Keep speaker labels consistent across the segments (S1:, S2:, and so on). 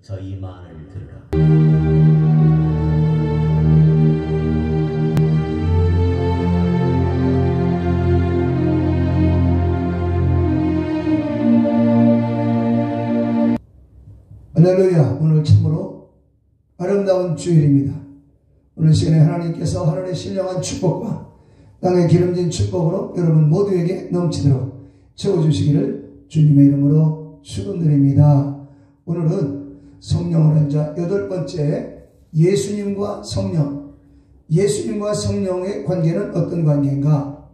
S1: 저희만을 들으라.
S2: 할렐루야. 오늘 참으로 아름다운 주일입니다. 오늘 시간에 하나님께서 하늘의 신령한 축복과 땅의 기름진 축복으로 여러분 모두에게 넘치도록 채워주시기를 주님의 이름으로 축원드립니다. 오늘은 성령을 한 자 8번째, 예수님과 성령. 예수님과 성령의 관계는 어떤 관계인가?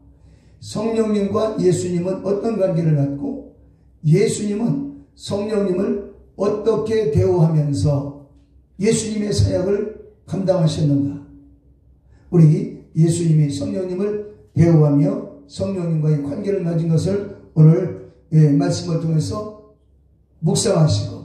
S2: 성령님과 예수님은 어떤 관계를 갖고 예수님은 성령님을 어떻게 대우하면서 예수님의 사역을 감당하셨는가? 우리 예수님이 성령님을 대우하며 성령님과의 관계를 맺은 것을 오늘 말씀을 통해서 묵상하시고,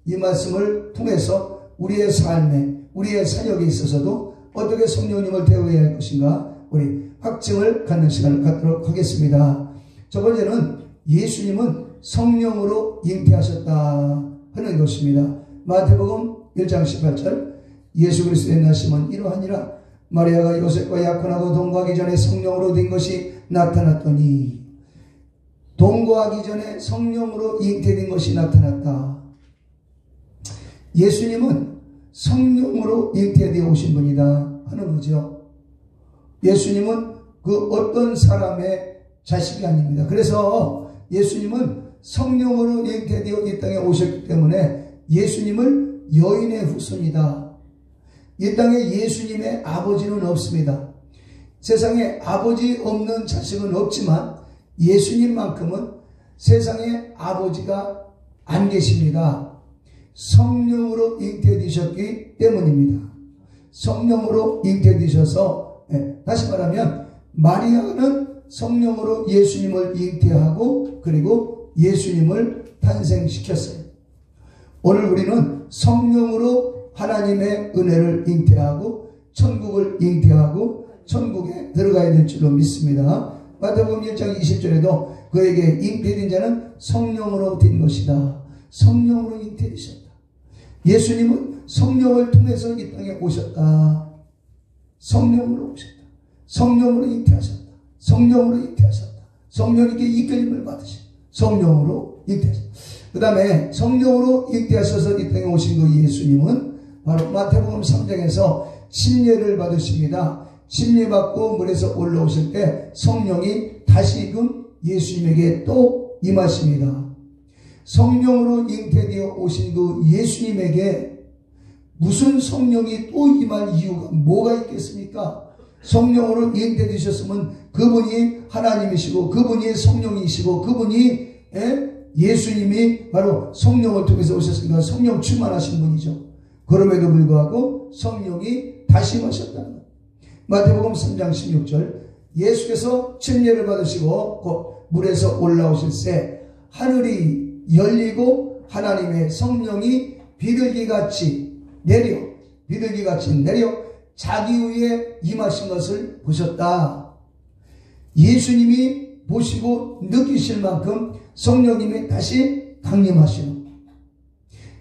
S2: 이 말씀을 통해서 우리의 삶에, 우리의 사역에 있어서도 어떻게 성령님을 대우해야 할 것인가, 우리 확증을 갖는 시간을 갖도록 하겠습니다. 첫 번째는 예수님은 성령으로 잉태하셨다 하는 것입니다. 마태복음 1장 18절, 예수 그리스도의 나심은 이러하니라. 마리아가 요셉과 약혼하고 동거하기 전에 성령으로 된 것이 나타났더니, 동거하기 전에 성령으로 잉태된 것이 나타났다. 예수님은 성령으로 잉태되어 오신 분이다 하는 거죠. 예수님은 그 어떤 사람의 자식이 아닙니다. 그래서 예수님은 성령으로 잉태되어 이 땅에 오셨기 때문에 예수님을 여인의 후손이다. 이 땅에 예수님의 아버지는 없습니다. 세상에 아버지 없는 자식은 없지만 예수님만큼은 세상에 아버지가 안 계십니다. 성령으로 잉태되셨기 때문입니다. 성령으로 잉태되셔서, 다시 말하면 마리아는 성령으로 예수님을 잉태하고 그리고 예수님을 탄생시켰어요. 오늘 우리는 성령으로 하나님의 은혜를 잉태하고 천국을 잉태하고 천국에 들어가야 될 줄로 믿습니다. 마태복음 1장 20절에도 그에게 잉태된 자는 성령으로 된 것이다. 성령으로 잉태되셨다. 예수님은 성령을 통해서 이 땅에 오셨다. 성령으로 오셨다. 성령으로 잉태하셨다. 성령으로 잉태하셨다. 성령에게 이끌림을 받으셨다. 성령으로 잉태하셨다. 그 다음에 성령으로 잉태하셔서 이 땅에 오신 그 예수님은 바로 마태복음 3장에서 침례를 받으십니다. 침례받고 물에서 올라오실 때 성령이 다시금 예수님에게 또 임하십니다. 성령으로 잉태되어 오신 그 예수님에게 무슨 성령이 또 임할 이유가 뭐가 있겠습니까? 성령으로 잉태되셨으면 그분이 하나님이시고 그분이 성령이시고 그분이 예수님이 바로 성령을 통해서 오셨으니까 성령 충만하신 분이죠. 그럼에도 불구하고 성령이 다시 임하셨다는 것. 마태복음 3장 16절, 예수께서 침례를 받으시고 곧 물에서 올라오실 때 하늘이 열리고 하나님의 성령이 비둘기같이 내려 자기 위에 임하신 것을 보셨다. 예수님이 보시고 느끼실 만큼 성령님이 다시 강림하시는,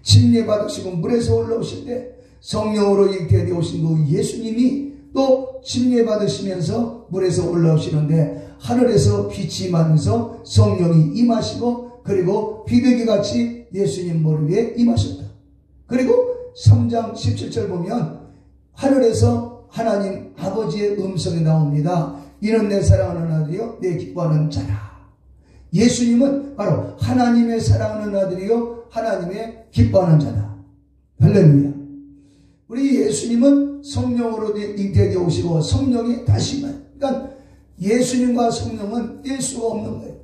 S2: 침례 받으시고 물에서 올라오실 때 성령으로 잉태되어 오신 그 예수님이 또 침례 받으시면서 물에서 올라오시는데 하늘에서 빛이 임하면서 성령이 임하시고 그리고 비둘기같이 예수님 머리 위에 임하셨다. 그리고 3장 17절 보면 하늘에서 하나님 아버지의 음성이 나옵니다. 이는 내 사랑하는 아들이요 내 기뻐하는 자라. 예수님은 바로 하나님의 사랑하는 아들이요 하나님의 기뻐하는 자다. 할렐루야. 우리 예수님은 성령으로 잉태되어 오시고 성령이 다시 임하요. 그러니까 예수님과 성령은 뗄 수가 없는 거예요.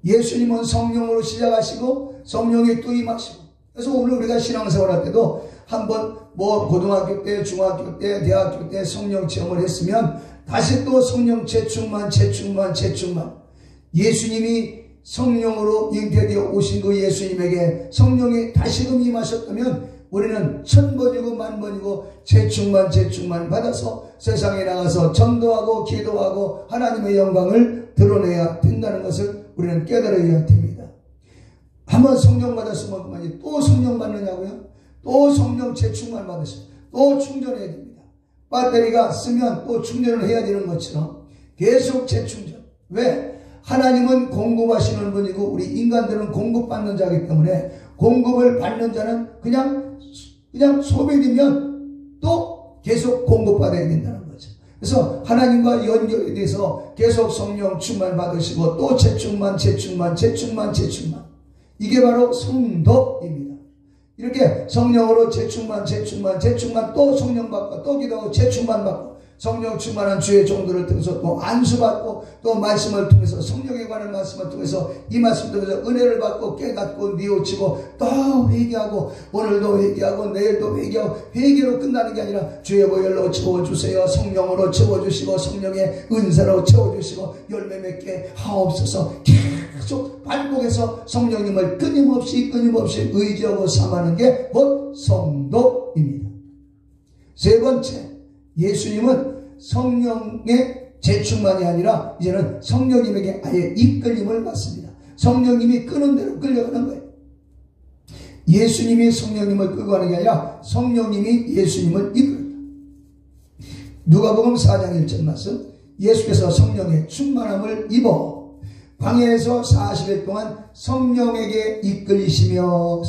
S2: 예수님은 성령으로 시작하시고 성령이 또 임하시고. 그래서 오늘 우리가 신앙생활 할 때도 한번 고등학교 때, 중학교 때, 대학교 때 성령 체험을 했으면 다시 또 성령 재충만. 예수님이 성령으로 잉태되어 오신 그 예수님에게 성령이 다시금 임하셨다면 우리는 천번이고 만번이고 재충만 받아서 세상에 나가서 전도하고 기도하고 하나님의 영광을 드러내야 된다는 것을 우리는 깨달아야 됩니다. 한번 성령 받았으면 그만이 또 성령 받느냐고요? 또 성령 재충만 받으시고 또 충전해야 됩니다. 배터리가 쓰면 또 충전을 해야 되는 것처럼 계속 재충전. 왜? 하나님은 공급하시는 분이고 우리 인간들은 공급받는 자이기 때문에 공급을 받는 자는 그냥 소비되면 또 계속 공급받아야 된다는 거죠. 그래서 하나님과 연결이 돼서 계속 성령 충만 받으시고 또 재충만. 이게 바로 성도입니다. 이렇게 성령으로 재충만 또 성령 받고 또 기도하고 재충만 받고 성령 충만한 주의 종들을 통해서 또 안수받고 또 말씀을 통해서 성령에 관한 말씀을 통해서 이 말씀을 통해서 은혜를 받고 깨닫고 뉘우치고 또 회개하고 오늘도 회개하고 내일도 회개하고 회개로 끝나는 게 아니라 주의 보혈로 채워주세요. 성령으로 채워주시고 성령의 은사로 채워주시고 열매 맺게 하옵소서. 계속 반복해서 성령님을 끊임없이 의지하고 삼하는 게 곧 성도입니다. 세 번째, 예수님은 성령의 재충만이 아니라 이제는 성령님에게 아예 이끌림을 받습니다. 성령님이 끄는 대로 끌려가는 거예요. 예수님이 성령님을 끌고 가는 게 아니라 성령님이 예수님을 이끌어요. 누가복음 4장 1절 말씀, 예수께서 성령의 충만함을 입어 광야에서 40일 동안 성령에게 이끌리시며.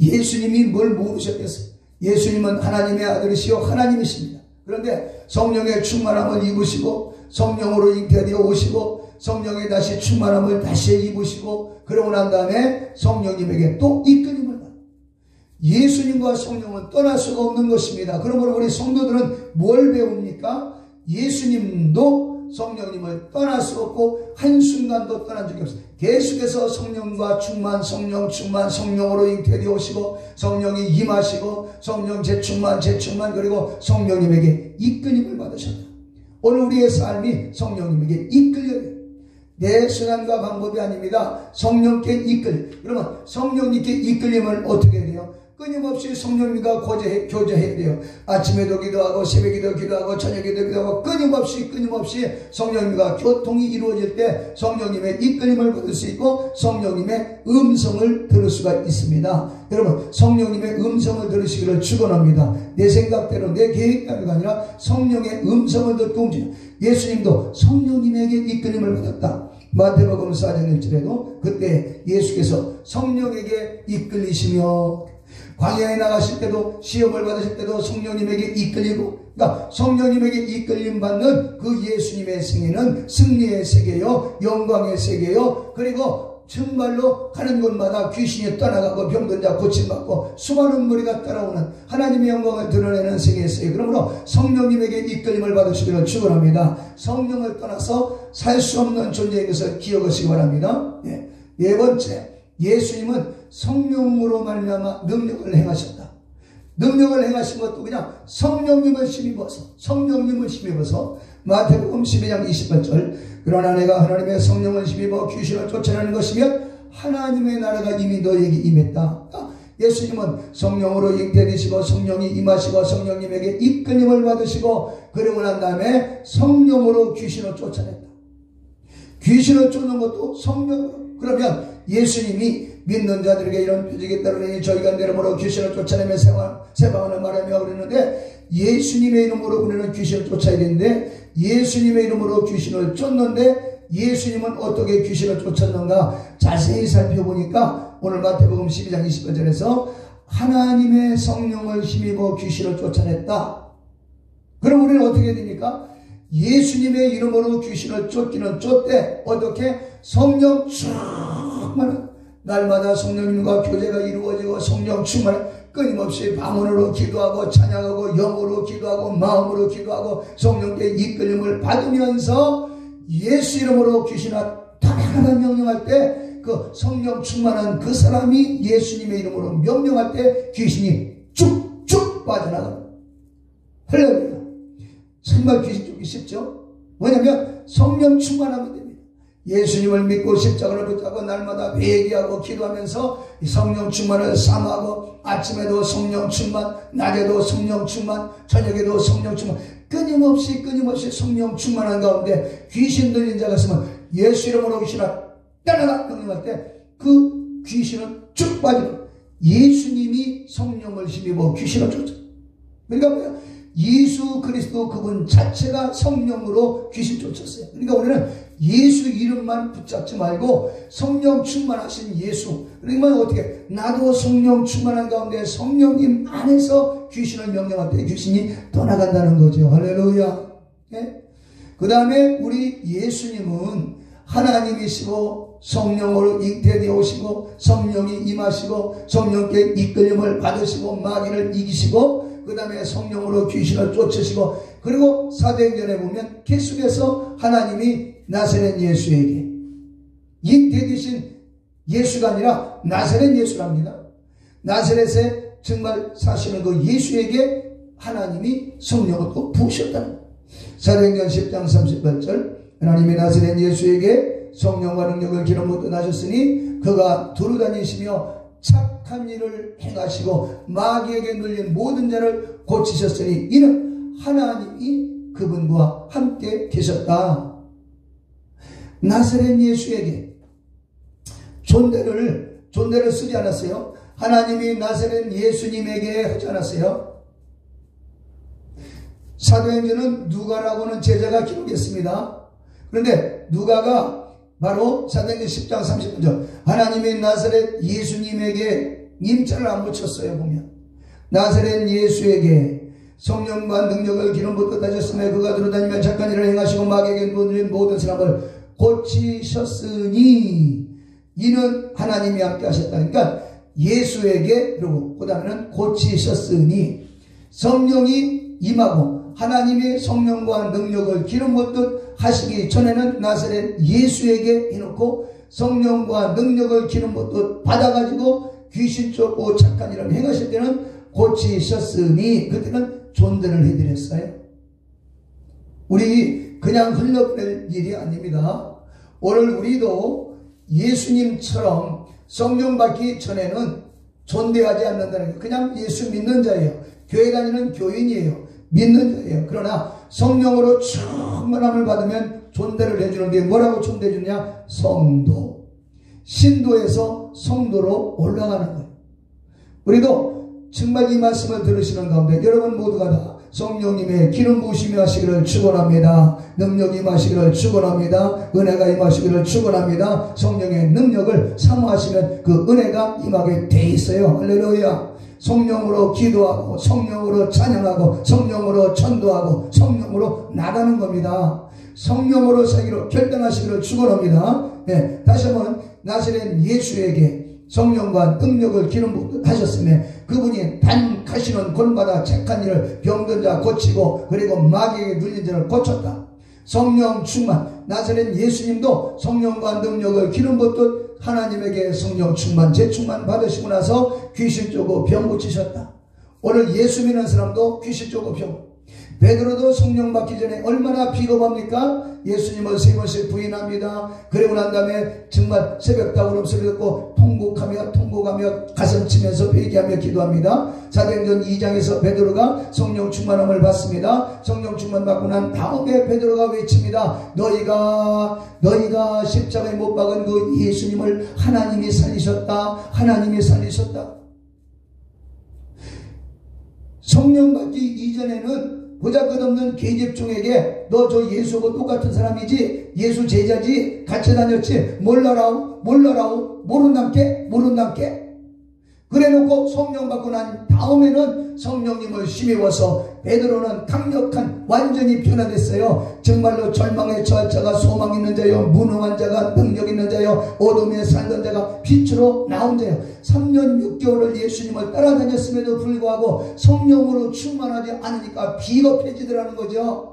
S2: 예수님이 뭘 모르셨겠어요? 예수님은 하나님의 아들이시요 하나님이십니다. 그런데 성령의 충만함을 입으시고 성령으로 잉태되어 오시고 성령의 다시 충만함을 다시 입으시고 그러고 난 다음에 성령님에게 또 이끌림을 받아요. 예수님과 성령은 떠날 수가 없는 것입니다. 그러므로 우리 성도들은 뭘 배웁니까? 예수님도 성령님을 떠날 수 없고 한순간도 떠난 적이 없어요. 계속해서 성령과 충만, 성령으로 잉태되어 오시고 성령이 임하시고 성령 재충만 그리고 성령님에게 이끌림을 받으셨다. 오늘 우리의 삶이 성령님에게 이끌려요. 내 수단과 방법이 아닙니다. 성령께 이끌림. 그러면 성령님께 이끌림을 어떻게 해요? 끊임없이 성령님과 교제해야 돼요. 아침에도 기도하고 새벽에도 기도하고 저녁에도 기도하고 끊임없이 성령님과 교통이 이루어질 때 성령님의 이끌림을 받을 수 있고 성령님의 음성을 들을 수가 있습니다. 여러분, 성령님의 음성을 들으시기를 축원합니다. 내 생각대로 내 계획대로가 아니라 성령의 음성을 듣고 움직여요. 예수님도 성령님에게 이끌림을 받았다. 마태복음 4장 1절에도 그때 예수께서 성령에게 이끌리시며 광야에 나가실 때도 시험을 받으실 때도 성령님에게 이끌리고, 그러니까 성령님에게 이끌림 받는 그 예수님의 생애는 승리의 세계요, 영광의 세계요, 그리고 정말로 가는 곳마다 귀신이 떠나가고 병든 자 고침받고 수많은 무리가 따라오는 하나님의 영광을 드러내는 세계의 세계. 그러므로 성령님에게 이끌림을 받으시기를 축원합니다. 성령을 떠나서 살 수 없는 존재인 것을 기억하시기 바랍니다. 네 번째, 예수님은 성령으로 말미암아 능력을 행하셨다. 능력을 행하신 것도 그냥 성령님을 힘입어서 마태복음 12장 28절 그러나 내가 하나님의 성령을 힘입어 귀신을 쫓아내는 것이면 하나님의 나라가 이미 너에게 임했다. 예수님은 성령으로 잉태되시고 성령이 임하시고 성령님에게 이끌림을 받으시고 그러고 난 다음에 성령으로 귀신을 쫓아냈다. 귀신을 쫓는 것도 성령으로. 그러면 예수님이 믿는 자들에게 이런 표적이 따르니 저희가 내 이름으로 귀신을 쫓아내며 새 방언을 말하며 그러는데 예수님의 이름으로 우리는 귀신을 쫓아야 되는데 예수님의 이름으로 귀신을 쫓는데 예수님은 어떻게 귀신을 쫓았는가 자세히 살펴보니까 오늘 마태복음 12장 28절에서 하나님의 성령을 힘입어 귀신을 쫓아냈다. 그럼 우리는 어떻게 됩니까? 예수님의 이름으로 귀신을 쫓기는 쫓되 어떻게? 성령 충만한 날마다 성령님과 교제가 이루어지고 성령 충만한 끊임없이 방언으로 기도하고 찬양하고 영으로 기도하고 마음으로 기도하고 성령께 이끌림을 받으면서 예수 이름으로 귀신을 떠나가라 명령할 때 그 성령 충만한 그 사람이 예수님의 이름으로 명령할 때 귀신이 쭉쭉 빠져나갑니다. 할렐루야. 정말 귀신 쫓기 쉽죠? 왜냐하면 성령 충만하면 됩니다. 예수님을 믿고 십자가를 붙잡고 날마다 회개하고 기도하면서 성령 충만을 삼하고 아침에도 성령 충만, 낮에도 성령 충만, 저녁에도 성령 충만, 끊임없이 성령 충만한 가운데 귀신 들린 자가 있으면 예수 이름으로 귀신을 떠나라 명령할 때 그 귀신은 쭉 빠지고 예수님이 성령을 힘입어 귀신을 쫓아. 그러니까 뭐야? 예수 그리스도 그분 자체가 성령으로 귀신 쫓았어요. 그러니까 우리는 예수 이름만 붙잡지 말고 성령 충만하신 예수. 그러니까 어떻게? 나도 성령 충만한 가운데 성령님 안에서 귀신을 명령할 때 귀신이 떠나간다는 거죠. 할렐루야. 네? 그 다음에 우리 예수님은 하나님이시고 성령으로 잉태되어 오시고 성령이 임하시고 성령께 이끌림을 받으시고 마귀를 이기시고 그 다음에 성령으로 귀신을 쫓으시고 그리고 사도행전에 보면 계속해서 하나님이 나사렛 예수에게 잉태되신 예수가 아니라 나사렛 예수랍니다. 나사렛에 정말 사시는 그 예수에게 하나님이 성령을 또 부으셨다는 거예요. 사도행전 10장 38절 하나님이 나사렛 예수에게 성령과 능력을 기름 붓고 나셨으니 그가 두루다니시며 착한 일을 행하시고 마귀에게 눌린 모든 자를 고치셨으니 이는 하나님이 그분과 함께 계셨다. 나사렛 예수에게 존대를 쓰지 않았어요. 하나님이 나사렛 예수님에게 하지 않았어요. 사도행전은 누가라고는 제자가 기록했습니다. 그런데 누가가 바로 사도행전 10장 30절 하나님이 나사렛 예수님에게 임자를 안 붙였어요. 보면 나사렛 예수에게 성령과 능력을 기름 붓고 다셨으며 그가 들어다니며 착한 일을 행하시고 마귀에게 눌린 모든 사람을 고치셨으니 이는 하나님이 함께 하셨다. 그러니까 예수에게 그리고 그 다음에는 고치셨으니 성령이 임하고 하나님의 성령과 능력을 기름 붓듯 하시기 전에는 나사렛 예수에게 해놓고 성령과 능력을 기름 붓듯 받아가지고 귀신 쫓고 착한 일을 행하실 때는 고치셨으니 그때는 존대를 해드렸어요. 우리 그냥 흘려보낼 일이 아닙니다. 오늘 우리도 예수님처럼 성령 받기 전에는 존대하지 않는다는 거예요. 그냥 예수 믿는 자예요. 교회 다니는 교인이에요. 믿는 자예요. 그러나 성령으로 충만함을 받으면 존대를 해주는 게 뭐라고 존대해 주냐? 성도. 신도에서 성도로 올라가는 거예요. 우리도 정말 이 말씀을 들으시는 가운데 여러분 모두가 다 성령님의 기름 부으심이 하시기를 축원합니다. 능력이 임하시기를 축원합니다. 은혜가 임하시기를 축원합니다. 성령의 능력을 사모하시면 그 은혜가 임하게 돼 있어요. 할렐루야. 성령으로 기도하고 성령으로 찬양하고 성령으로 전도하고 성령으로 나가는 겁니다. 성령으로 살기로 결단하시기를 축원합니다. 네, 다시 한번 나사렛 예수에게 성령과 능력을 기름 붓듯 하셨으며 그분이 단 가시는 골마다 착한 일을 병든 자 고치고 그리고 마귀에게 눌린 자를 고쳤다. 성령 충만. 나사렛 예수님도 성령과 능력을 기름 붓듯 하나님에게 성령 충만, 재충만 받으시고 나서 귀신 쫓고 병 고치셨다. 오늘 예수 믿는 사람도 귀신 쫓고 병. 베드로도 성령 받기 전에 얼마나 비겁합니까? 예수님을 3번씩 부인합니다. 그리고 난 다음에 정말 새벽 다구름 소리 듣고 통곡하며 가슴 치면서 회개하며 기도합니다. 사도행전 2장에서 베드로가 성령 충만함을 받습니다. 성령 충만 받고 난 다음에 베드로가 외칩니다. 너희가 십자가에 못 박은 그 예수님을 하나님이 살리셨다. 하나님이 살리셨다. 성령 받기 이전에는 보잘것없는 계집종에게 너 저 예수하고 똑같은 사람이지, 예수 제자지, 같이 다녔지, 몰라라오 모른단께 그래놓고 성령 받고 난 다음에는 성령님을 힘입어서 베드로는 강력한 완전히 변화됐어요. 정말로 절망에 처할 자가 소망 있는 자요, 무능한 자가 능력 있는 자요, 어둠에 살던 자가 빛으로 나온 자요. 3년 6개월을 예수님을 따라다녔음에도 불구하고 성령으로 충만하지 않으니까 비겁해지더라는 거죠.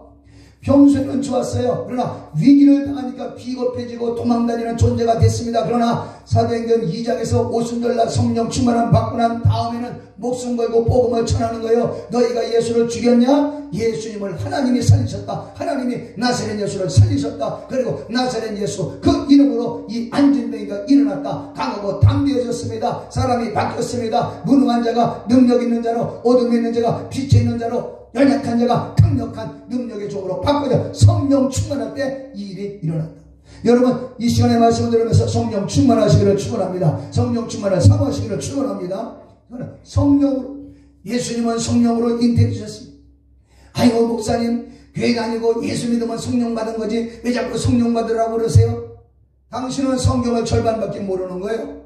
S2: 평소에는 좋았어요. 그러나 위기를 당하니까 비겁해지고 도망다니는 존재가 됐습니다. 그러나 사도행전 2장에서 오순절날 성령 충만함 받고 난 다음에는 목숨 걸고 복음을 전하는 거예요. 너희가 예수를 죽였냐? 예수님을 하나님이 살리셨다. 하나님이 나사렛 예수를 살리셨다. 그리고 나사렛 예수 그 이름으로 이 안진뱅이가 일어났다. 강하고 담대해졌습니다. 사람이 바뀌었습니다. 무능한 자가 능력 있는 자로, 어둠에 있는 자가 빛에 있는 자로, 연약한 자가 강력한 능력의 종으로 바꿔져 성령 충만할 때 이 일이 일어났다. 여러분 이 시간에 말씀을 들으면서 성령 충만하시기를 축원합니다. 성령 충만을 사모하시기를 축원합니다. 성령으로, 예수님은 성령으로 잉태해 주셨습니다. 아이고 목사님 교회 다니고 예수 믿으면 성령 받은 거지 왜 자꾸 성령 받으라고 그러세요? 당신은 성경을 절반밖에 모르는 거예요.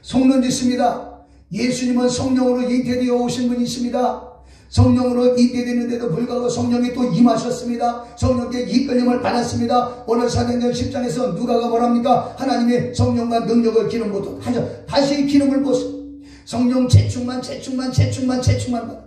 S2: 속는 짓입니다. 예수님은 성령으로 잉태되어 오신 분이십니다. 성령으로 잉태되는데도 불구하고 성령이 또 임하셨습니다. 성령께 이끌림을 받았습니다. 오늘 사도행전 10장에서 누가가 뭐랍니까? 하나님의 성령과 능력을 기름 부어 다시 기름을 부었습니다. 성령 재충만 받아.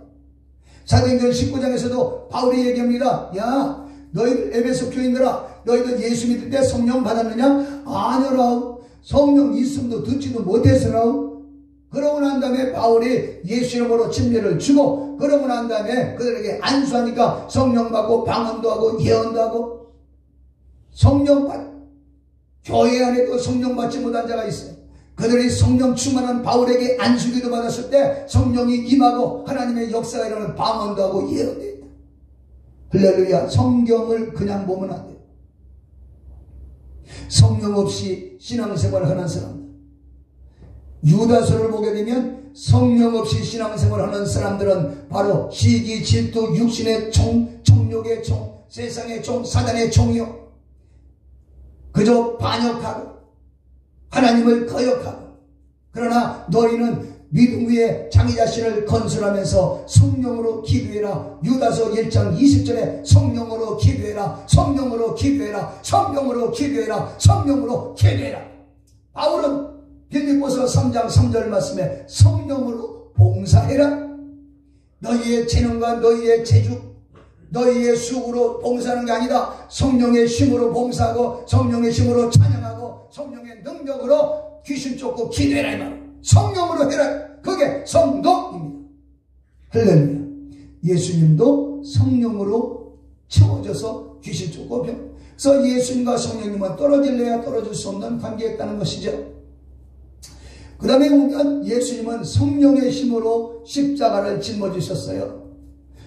S2: 사도행전 19장에서도 바울이 얘기합니다. 야 너희들 에베소 교인들아 너희들 예수 믿을 때 성령 받았느냐? 아니라우. 성령 있음도 듣지도 못했으라우. 그러고 난 다음에 바울이 예수 이름으로 침례를 주고 그러고 난 다음에 그들에게 안수하니까 성령 받고 방언도 하고 예언도 하고 성령 받. 교회 안에도 성령 받지 못한 자가 있어요. 그들이 성령 충만한 바울에게 안수기도 받았을 때 성령이 임하고 하나님의 역사가 일어나는 방언도 하고 예언도 했다. 할렐루야. 성경을 그냥 보면 안 돼요. 성령 없이 신앙생활을 하는 사람들, 유다서를 보게 되면 성령 없이 신앙생활을 하는 사람들은 바로 시기, 질투, 육신의 종, 정욕의 종, 세상의 종, 사단의 종이요. 그저 반역하고 하나님을 거역하고. 그러나 너희는 믿음 위에 자기 자신을 건설하면서 성령으로 기도해라. 유다서 1장 20절에 성령으로 기도해라. 성령으로 기도해라. 성령으로 기도해라. 성령으로 기도해라. 바울은 빌립보서 3장 3절 말씀에 성령으로 봉사해라. 너희의 재능과 너희의 재주, 너희의 수고로 봉사하는 게 아니다. 성령의 힘으로 봉사하고 성령의 힘으로 찬양하고 성령의 능력으로 귀신 쫓고 기도해라 이 말이야. 성령으로 해라. 그게 성도입니다. 할렐루야. 예수님도 성령으로 채워져서 귀신 쫓고 병. 그래서 예수님과 성령님은 떨어질래야 떨어질 수 없는 관계였다는 것이죠. 그 다음에 보면 예수님은 성령의 힘으로 십자가를 짊어지셨어요.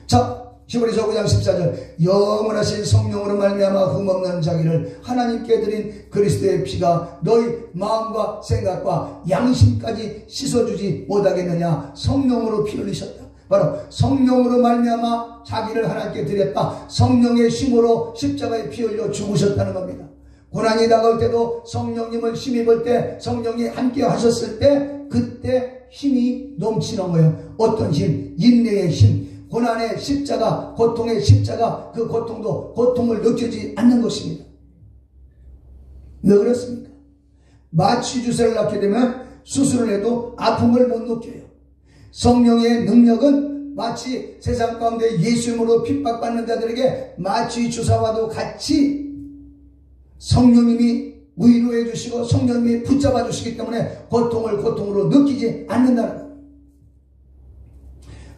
S2: 자, 히브리서 9장 14절 영원하신 성령으로 말미암아 흠없는 자기를 하나님께 드린 그리스도의 피가 너희 마음과 생각과 양심까지 씻어주지 못하겠느냐. 성령으로 피 흘리셨다. 바로 성령으로 말미암아 자기를 하나님께 드렸다. 성령의 힘으로 십자가에 피 흘려 죽으셨다는 겁니다. 고난이 다가올 때도 성령님을 힘입을 때 성령이 함께 하셨을 때 그때 힘이 넘치는 거예요. 어떤 힘? 인내의 힘. 고난의 십자가, 고통의 십자가, 그 고통도 고통을 느끼지 않는 것입니다. 왜 그렇습니까? 마취 주사를 낳게 되면 수술을 해도 아픔을 못 느껴요. 성령의 능력은 마치 세상 가운데 예수님으로 핍박받는 자들에게 마취 주사와도 같이 성령님이 위로해 주시고 성령님이 붙잡아 주시기 때문에 고통을 고통으로 느끼지 않는다는 거예요.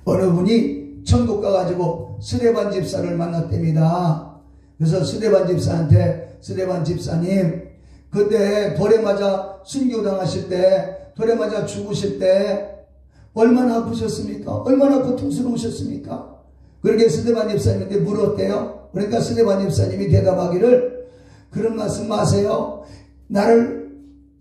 S2: 어느 분이 천국 가가지고 스데반 집사를 만났답니다. 그래서 스데반 집사한테 스데반 집사님 그때 돌에 맞아 순교당하실 때 돌에 맞아 죽으실 때 얼마나 아프셨습니까? 얼마나 고통스러우셨습니까? 그렇게 스데반 집사님한테 물었대요. 그러니까 스데반 집사님이 대답하기를 그런 말씀 마세요. 나를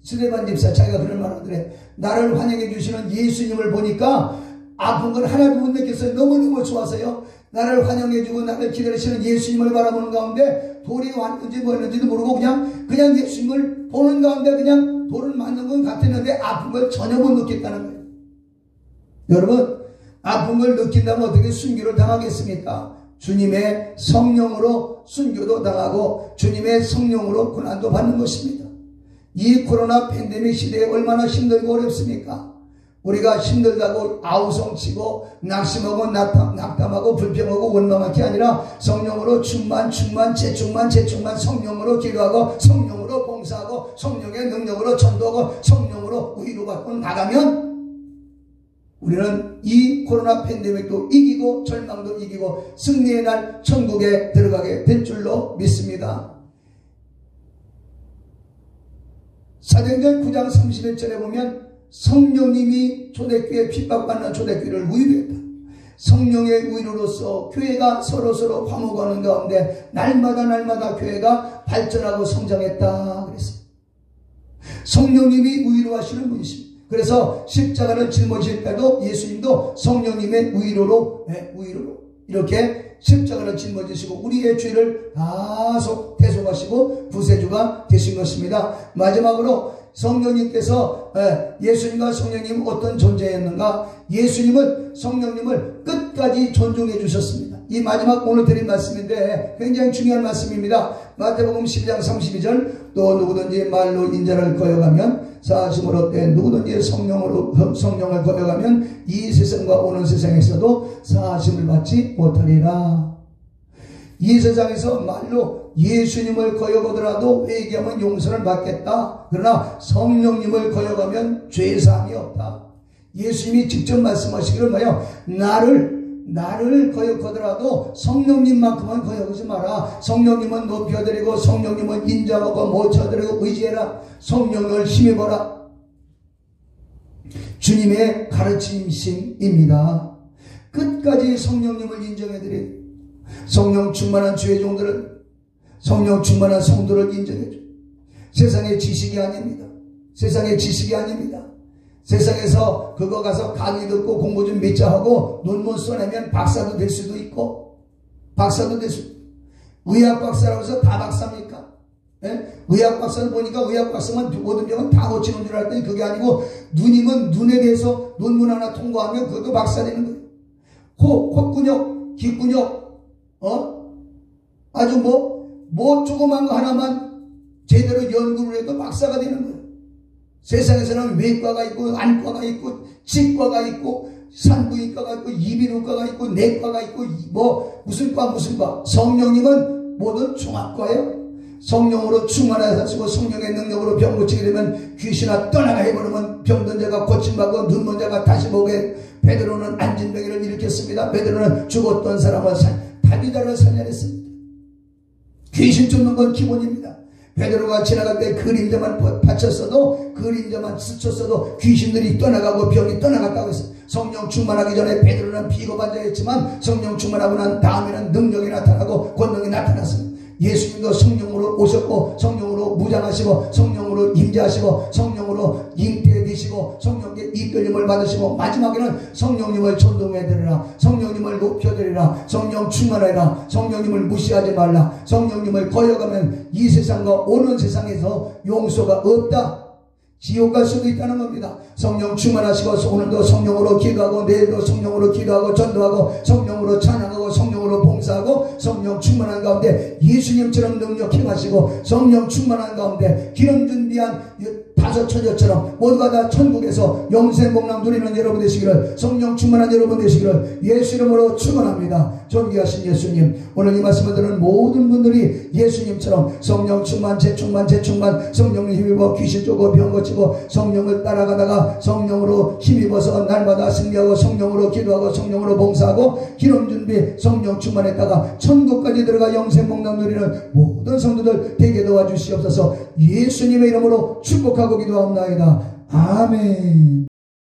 S2: 스데반 집사 자기가 그런 말 하더래. 나를 환영해 주시는 예수님을 보니까 아픈 건 하나도 못 느꼈어요. 너무너무 좋아서요. 나를 환영해주고 나를 기다리시는 예수님을 바라보는 가운데 돌이 왔는지 뭐였는지도 모르고 그냥 예수님을 보는 가운데 그냥 돌을 맞는 건 같았는데 아픈 걸 전혀 못 느꼈다는 거예요. 여러분 아픈 걸 느낀다면 어떻게 순교를 당하겠습니까? 주님의 성령으로 순교도 당하고 주님의 성령으로 고난도 받는 것입니다. 이 코로나 팬데믹 시대에 얼마나 힘들고 어렵습니까? 우리가 힘들다고 아우성치고 낙심하고 낙담하고 불평하고 원망할 게 아니라 성령으로 충만 재충만 성령으로 기도하고 성령으로 봉사하고 성령의 능력으로 전도하고 성령으로 위로받고 나가면 우리는 이 코로나 팬데믹도 이기고 절망도 이기고 승리의 날 천국에 들어가게 될 줄로 믿습니다. 사도행전 9장 31절에 보면 성령님이 초대교회 핍박받는 초대교회를 위로했다. 성령의 의로로서 교회가 서로서로 화목하는 가운데 날마다 교회가 발전하고 성장했다 그랬어요. 성령님이 의로하시는 분이십니다. 그래서 십자가를 짊어질 때도 예수님도 성령님의 의로로 이렇게 십자가를 짊어지시고 우리의 죄를 다소 대속하시고 구세주가 되신 것입니다. 마지막으로 성령님께서 예수님과 성령님은 어떤 존재였는가? 예수님은 성령님을 끝까지 존중해 주셨습니다. 이 마지막 오늘 드린 말씀인데 굉장히 중요한 말씀입니다. 마태복음 12장 32절 또 누구든지 말로 인자를 거역하면 사심으로 때 누구든지 성령을 거역하면 이 세상과 오는 세상에서도 사심을 받지 못하리라. 이 세상에서 말로 예수님을 거역하더라도 회개하면 용서를 받겠다. 그러나 성령님을 거역하면 죄사함이 없다. 예수님이 직접 말씀하시기를 뭐예요? 나를 거역하더라도 성령님만큼은 거역하지 마라. 성령님은 높여드리고 성령님은 인정하고 모셔드리고 의지해라. 성령을 힘입어라. 주님의 가르침입니다. 끝까지 성령님을 인정해드리고 성령 충만한 주의 종들은 성령 충만한 성도를 인정해줘. 세상의 지식이 아닙니다. 세상의 지식이 아닙니다. 세상에서 그거 가서 강의 듣고 공부 좀 믿자 하고 논문 써내면 박사도 될 수도 있고 의학 박사라고 해서 다 박사입니까? 의학 박사를 보니까 의학 박사만 모든 병은 다 고치는 줄 알았더니 그게 아니고 누님은 눈에 대해서 논문 하나 통과하면 그것도 박사 되는 거예요. 콧근육, 귓근육 아주 뭐 조그만 거 하나만 제대로 연구를 해도 박사가 되는 거예요. 세상에서는 외과가 있고 안과가 있고 치과가 있고 산부인과가 있고 이비인후과가 있고 내과가 있고 무슨 과 성령님은 모든 종합과예요. 성령으로 충만하시고 성령의 능력으로 병 고치게 되면 귀신아 떠나가 해버리면 병든 자가 고침받고 눈먼 자가 다시 보게. 베드로는 안진병이를 일으켰습니다. 베드로는 죽었던 사람을 다비다를 살려냈습니다. 귀신 쫓는 건 기본입니다. 베드로가 지나갈 때 그림자만 받쳤어도 그림자만 스쳤어도 귀신들이 떠나가고 병이 떠나갔다고 했어요. 성령 충만하기 전에 베드로는 비겁한 자였지만 성령 충만하고 난 다음에는 능력이 나타나고 권능이 나타났습니다. 예수님도 성령으로 오셨고 성령으로 무장하시고 성령으로 임재하시고 성령으로 잉태되시고 성령께 이끌림을 받으시고 마지막에는 성령님을 존중해드리라. 성령님을 높여드리라. 성령 충만해라. 성령님을 무시하지 말라. 성령님을 거역하면 이 세상과 오는 세상에서 용서가 없다. 지옥 갈 수도 있다는 겁니다. 성령 충만하시고 오늘도 성령으로 기도하고 내일도 성령으로 기도하고 전도하고 성령으로 찬양하고 성령으로 봉사하고 성령 충만한 가운데 예수님처럼 능력 행하시고 성령 충만한 가운데 기름 준비한 다섯 처녀처럼 모두가 다 천국에서 영생 복락 누리는 여러분 되시기를 성령 충만한 여러분 되시기를 예수 이름으로 축원합니다. 존귀하신 예수님, 오늘 이 말씀을 듣는 모든 분들이 예수님처럼 성령 충만 재충만 성령을 힘입어 귀신 쫓고 병 고치고 성령을 따라가다가 성령으로 힘입어서 날마다 승리하고 성령으로 기도하고 성령으로 봉사하고 기름 준비 성령 충만했다가 천국까지 들어가 영생 복락 누리는 모든 성도들 되게 도와주시옵소서. 예수님의 이름으로 축복하고 기도하옵나이다. 아멘.